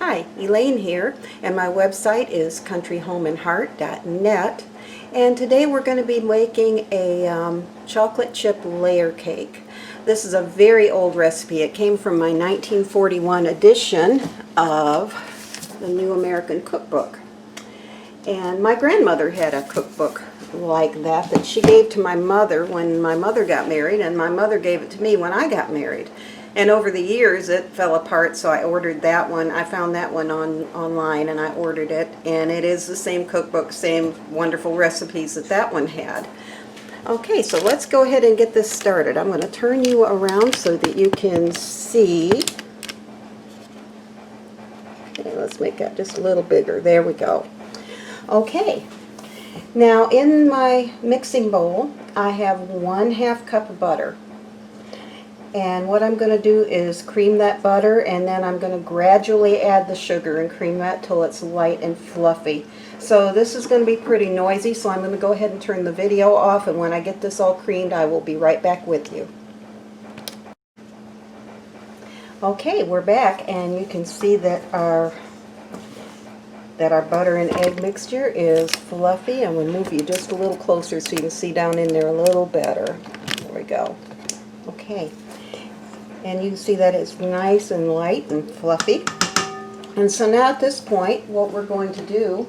Hi, Elaine here, and my website is countryhomeandheart.net, and today we're going to be making a chocolate chip layer cake. This is a very old recipe. It came from my 1941 edition of the New American Cookbook. And my grandmother had a cookbook like that she gave to my mother when my mother got married, and my mother gave it to me when I got married. And over the years it fell apart, so I ordered that one. I found that one online and I ordered it, and it is the same cookbook, same wonderful recipes that one had. Okay, so let's go ahead and get this started. I'm going to turn you around so that you can see. Okay, let's make that just a little bigger. There we go. Okay, now in my mixing bowl I have 1/2 cup of butter. And what I'm going to do is cream that butter, and then I'm going to gradually add the sugar and cream that till it's light and fluffy. So this is going to be pretty noisy, so I'm going to go ahead and turn the video off, and when I get this all creamed I will be right back with you. Okay, we're back, and you can see that our butter and egg mixture is fluffy. I'm going to move you just a little closer so you can see down in there a little better. There we go. Okay. And you can see that it's nice and light and fluffy. And so now at this point, what we're going to do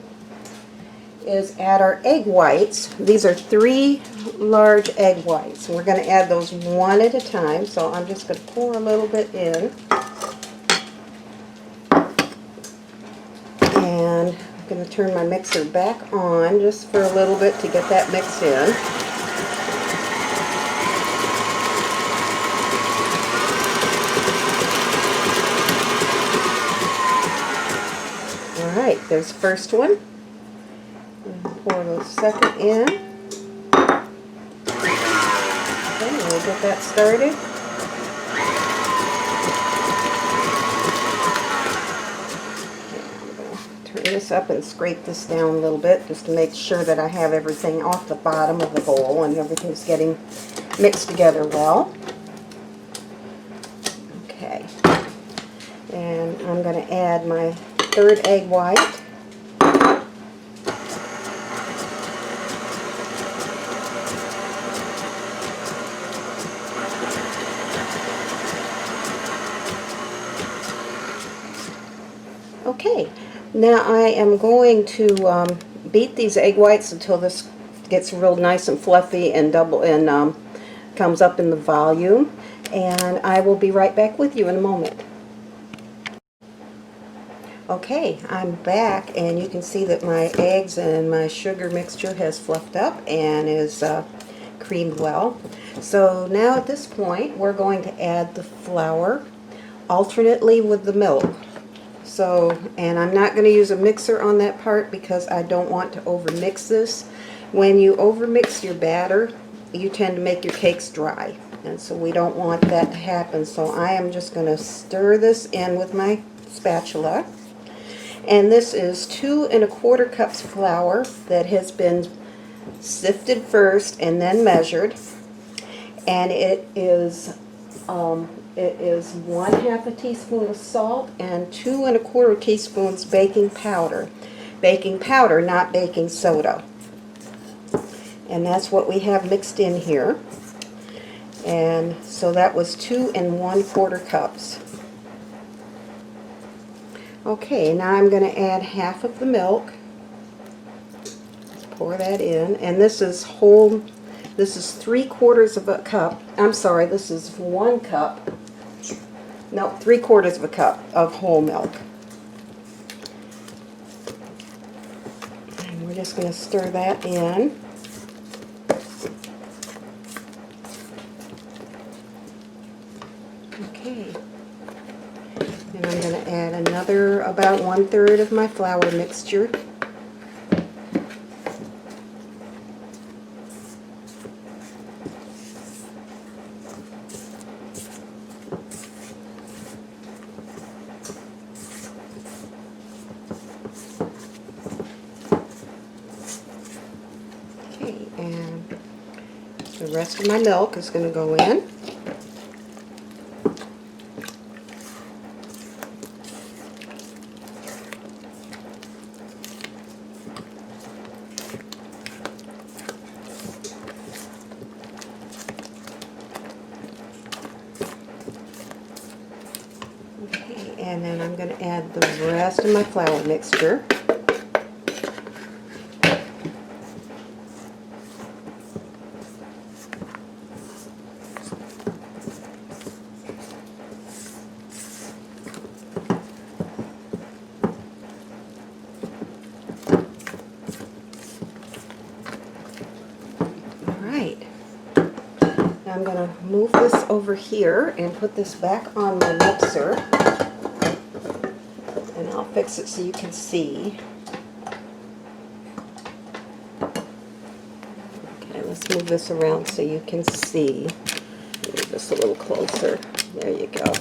is add our egg whites. These are 3 large egg whites. And we're going to add those one at a time. So I'm just going to pour a little bit in. And I'm going to turn my mixer back on just for a little bit to get that mix in. Alright, there's the first one. Pour the second in. Okay, we'll get that started. Okay, I'm going to turn this up and scrape this down a little bit just to make sure that I have everything off the bottom of the bowl and everything's getting mixed together well. Okay, and I'm going to add my 3rd egg white. Okay, now I am going to beat these egg whites until this gets real nice and fluffy and comes up in the volume, and I will be right back with you in a moment. Okay, I'm back, and you can see that my eggs and my sugar mixture has fluffed up and is creamed well. So now at this point we're going to add the flour alternately with the milk. So, and I'm not going to use a mixer on that part because I don't want to overmix this. When you overmix your batter, you tend to make your cakes dry, and so we don't want that to happen. So I am just going to stir this in with my spatula. And this is 2 1/4 cups flour that has been sifted first and then measured, and it is 1/2 teaspoon of salt and 2 1/4 teaspoons baking powder. Baking powder, not baking soda. And that's what we have mixed in here. And so that was 2 1/4 cups. Okay, now I'm going to add half of the milk. Let's pour that in, and this is whole. This is 3/4 of a cup. I'm sorry, this is 1 cup. No, 3/4 of a cup of whole milk. And we're just going to stir that in. Okay. And I'm going to add another about 1/3 of my flour mixture. Okay, and the rest of my milk is going to go in. Okay, and then I'm going to add the rest of my flour mixture. Alright, now I'm going to move this over here and put this back on my mixer. And I'll fix it so you can see. Okay, let's move this around so you can see. Move this a little closer. There you go.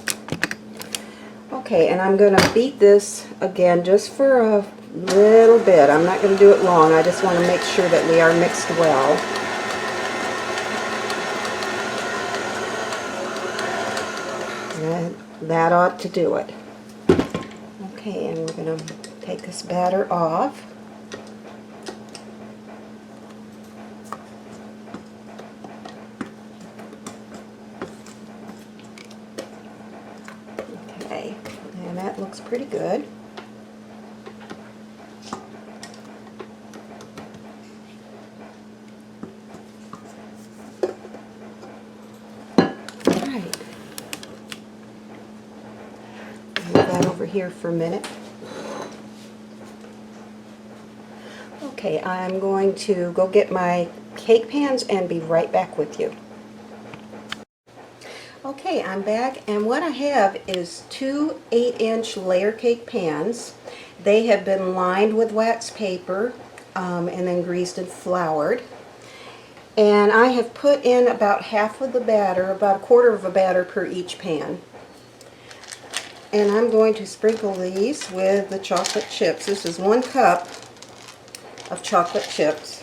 Okay, and I'm going to beat this again just for a little bit. I'm not going to do it long. I just want to make sure that we are mixed well. And that ought to do it. Okay, and we're going to take this batter off. Okay, and that looks pretty good. Alright. Move that over here for a minute. Okay, I'm going to go get my cake pans and be right back with you. Okay, I'm back, and what I have is two 8-inch layer cake pans. They have been lined with wax paper and then greased and floured. And I have put in about half of the batter, about a quarter of a batter per each pan. And I'm going to sprinkle these with the chocolate chips. This is 1 cup of chocolate chips.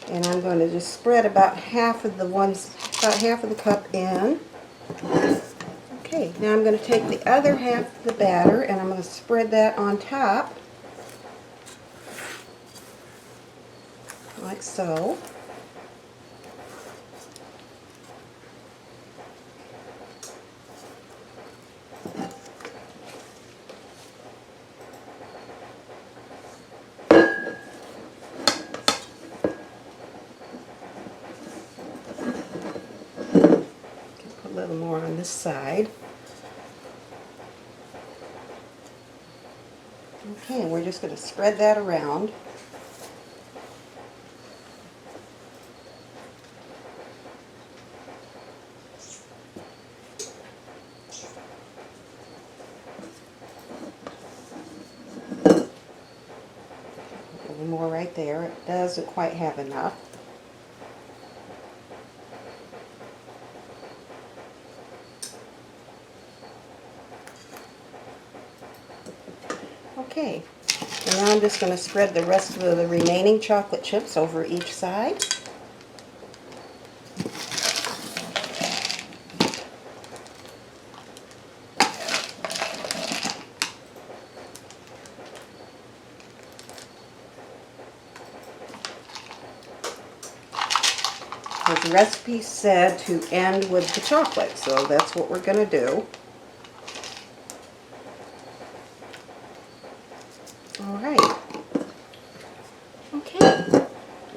And I'm going to just spread about half of the cup in. Okay, now I'm going to take the other half of the batter and I'm going to spread that on top, like so. Put a little more on this side. Okay, and we're just going to spread that around. A little more right there. It doesn't quite have enough. Okay, and now I'm just going to spread the rest of the remaining chocolate chips over each side. The recipe said to end with the chocolate, so that's what we're going to do. Alright. Okay.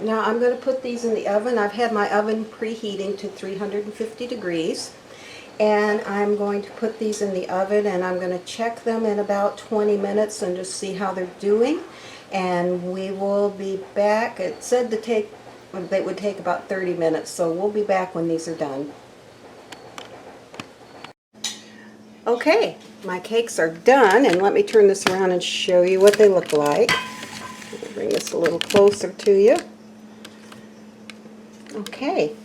Now I'm going to put these in the oven. I've had my oven preheating to 350 degrees. And I'm going to put these in the oven and I'm going to check them in about 20 minutes and just see how they're doing. And we will be back. It said they would take about 30 minutes, so we'll be back when these are done. Okay, my cakes are done, and let me turn this around and show you what they look like. I'll bring this a little closer to you. Okay,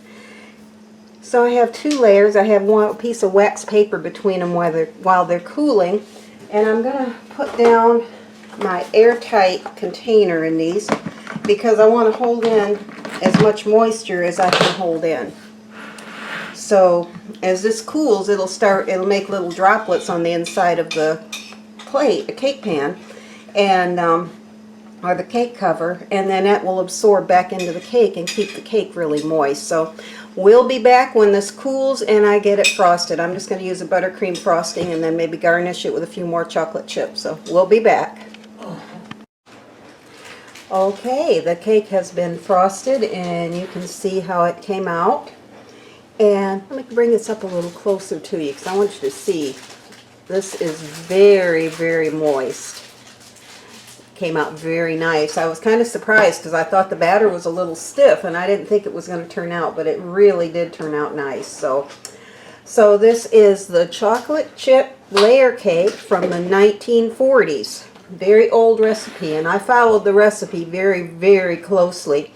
so I have 2 layers. I have one piece of wax paper between them while they're cooling, and I'm going to put down my airtight container in these because I want to hold in as much moisture as I can hold in. So as this cools, it'll make little droplets on the inside of the cake pan, and or the cake cover, and then that will absorb back into the cake and keep the cake really moist. So We'll be back when this cools and I get it frosted. I'm just going to use a buttercream frosting and then maybe garnish it with a few more chocolate chips. So we'll be back. Okay, the cake has been frosted and you can see how it came out. And let me bring this up a little closer to you because I want you to see. This is very, very moist. Came out very nice. I was kind of surprised because I thought the batter was a little stiff and I didn't think it was going to turn out, but it really did turn out nice. So this is the chocolate chip layer cake from the 1940s. Very old recipe, and I followed the recipe very, very closely.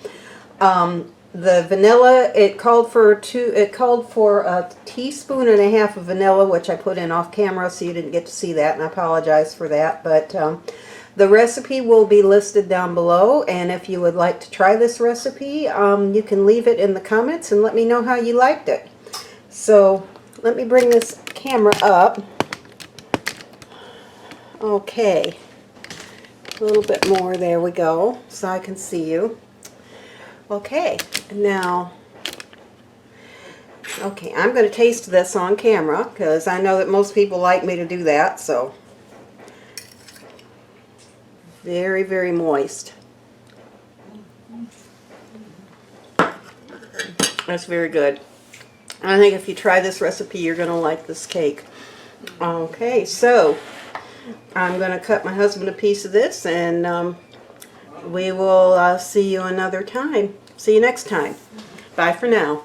The vanilla, it called for a teaspoon and a half of vanilla, which I put in off camera, so you didn't get to see that, and I apologize for that. But the recipe will be listed down below, and if you would like to try this recipe, you can leave it in the comments and let me know how you liked it. So let me bring this camera up. Okay, a little bit more, there we go, so I can see you. Okay, now, okay, I'm going to taste this on camera because I know that most people like me to do that, so very, very moist. That's very good. I think if you try this recipe, you're going to like this cake. Okay, so I'm going to cut my husband a piece of this, and we will see you another time. See you next time. Bye for now.